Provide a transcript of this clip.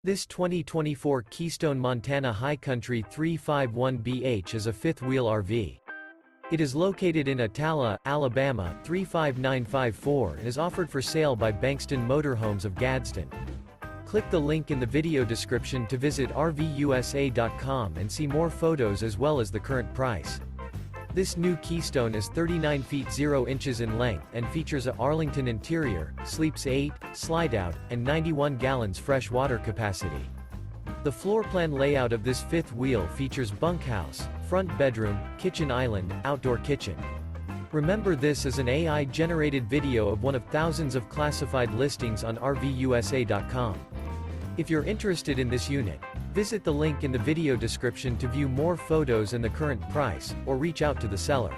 This 2024 Keystone Montana High Country 351BH is a fifth-wheel RV. It is located in Attalla, Alabama 35954 and is offered for sale by Bankston Motorhomes of Gadsden. Click the link in the video description to visit RVUSA.com and see more photos as well as the current price. This new Keystone is 39 feet 0 inches in length and features a ARLINGTON interior, sleeps 8, Slideout, and 91 gallons fresh water capacity. The floor plan layout of this fifth wheel features bunkhouse, front bedroom, kitchen island, outdoor kitchen. Remember, this is an AI-generated video of one of thousands of classified listings on RVUSA.com. If you're interested in this unit, visit the link in the video description to view more photos and the current price, or reach out to the seller.